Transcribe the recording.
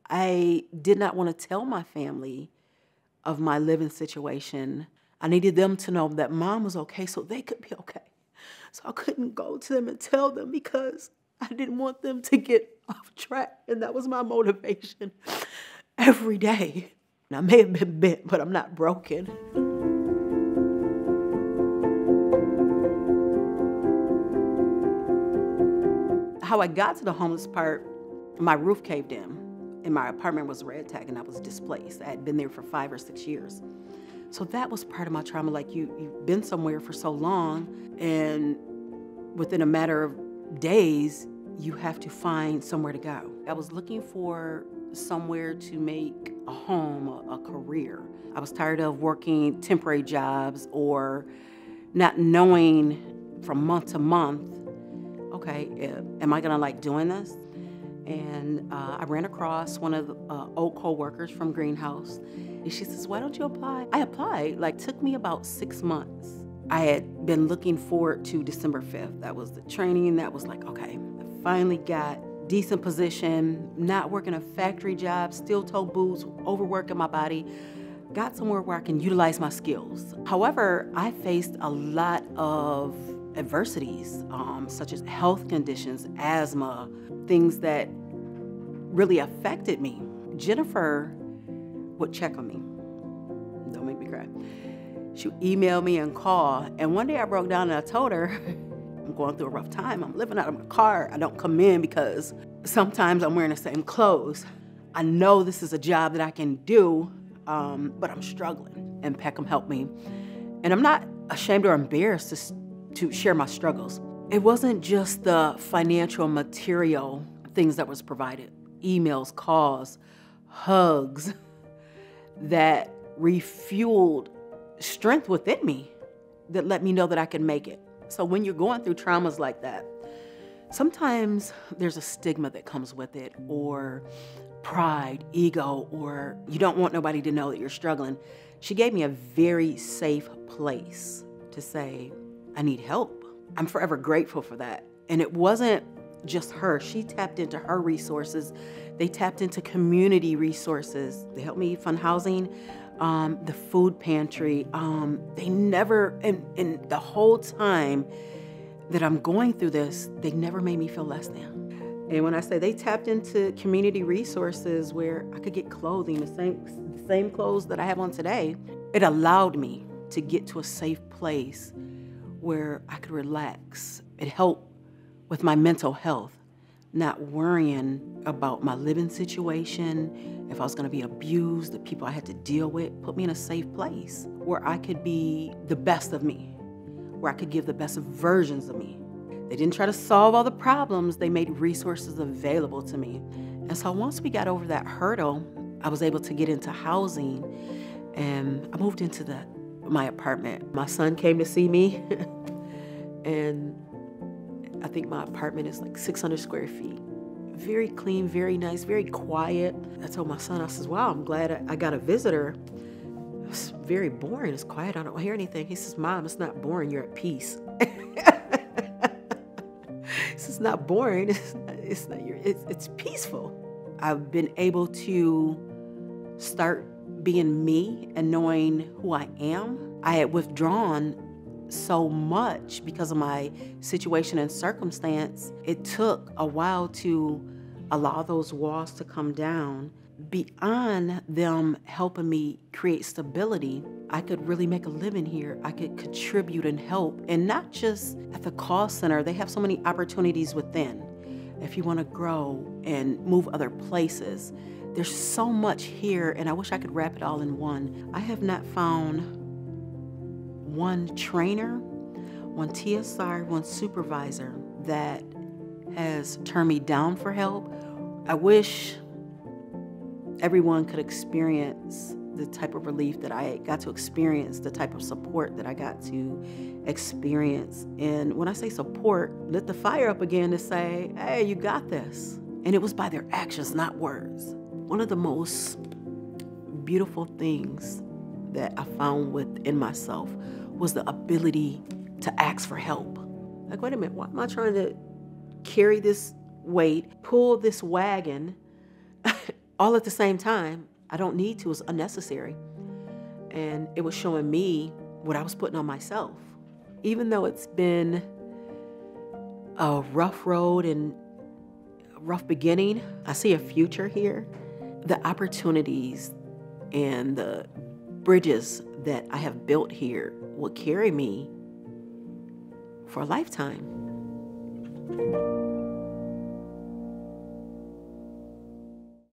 I did not want to tell my family of my living situation. I needed them to know that mom was okay so they could be okay. So I couldn't go to them and tell them because I didn't want them to get off track. And that was my motivation every day. And I may have been bent, but I'm not broken. How I got to the homeless part, my roof caved in and my apartment was red tag and I was displaced. I had been there for 5 or 6 years. So that was part of my trauma. Like you've been somewhere for so long and within a matter of days, you have to find somewhere to go. I was looking for somewhere to make a home, a career. I was tired of working temporary jobs or not knowing from month to month, okay, am I gonna like doing this? And I ran across one of the old co-workers from Greenhouse. And she says, why don't you apply? I applied, like took me about 6 months. I had been looking forward to December 5th. That was the training. That was like, okay, I finally got decent position, not working a factory job, steel toe boots, overworking my body, got somewhere where I can utilize my skills. However, I faced a lot of adversities, such as health conditions, asthma, things that really affected me. Jennifer would check on me. Don't make me cry. She would email me and call. And one day I broke down and I told her, I'm going through a rough time. I'm living out of my car. I don't come in because sometimes I'm wearing the same clothes. I know this is a job that I can do, but I'm struggling. And Peckham helped me. And I'm not ashamed or embarrassed to share my struggles. It wasn't just the financial material things that was provided, emails, calls, hugs, that refueled strength within me that let me know that I can make it. So when you're going through traumas like that, sometimes there's a stigma that comes with it, or pride, ego, or you don't want nobody to know that you're struggling. She gave me a very safe place to say, I need help. I'm forever grateful for that. And it wasn't just her. She tapped into her resources. They tapped into community resources. They helped me fund housing, the food pantry. They never, and the whole time that I'm going through this, they never made me feel less than. And when I say they tapped into community resources where I could get clothing, the same clothes that I have on today, it allowed me to get to a safe place where I could relax. It helped with my mental health, not worrying about my living situation, if I was gonna be abused, the people I had to deal with, put me in a safe place where I could be the best of me, where I could give the best versions of me. They didn't try to solve all the problems, they made resources available to me. And so once we got over that hurdle, I was able to get into housing and I moved into my apartment. My son came to see me and I think my apartment is like 600 square feet. Very clean, very nice, very quiet. I told my son, I says, wow, I'm glad I got a visitor. It's very boring, it's quiet, I don't hear anything. He says, Mom, it's not boring, you're at peace. It's not boring, it's peaceful. I've been able to start being me and knowing who I am. I had withdrawn so much because of my situation and circumstance. It took a while to allow those walls to come down. Beyond them helping me create stability, I could really make a living here. I could contribute and help, and not just at the call center. They have so many opportunities within. If you want to grow and move other places, there's so much here, and I wish I could wrap it all in one. I have not found one trainer, one TSR, one supervisor that has turned me down for help. I wish everyone could experience the type of relief that I got to experience, the type of support that I got to experience. And when I say support, lit the fire up again to say, hey, you got this. And it was by their actions, not words. One of the most beautiful things that I found within myself was the ability to ask for help. Like, wait a minute, why am I trying to carry this weight, pull this wagon, all at the same time. I don't need to. It's unnecessary. And it was showing me what I was putting on myself. Even though it's been a rough road and a rough beginning, I see a future here. The opportunities and the bridges that I have built here will carry me for a lifetime.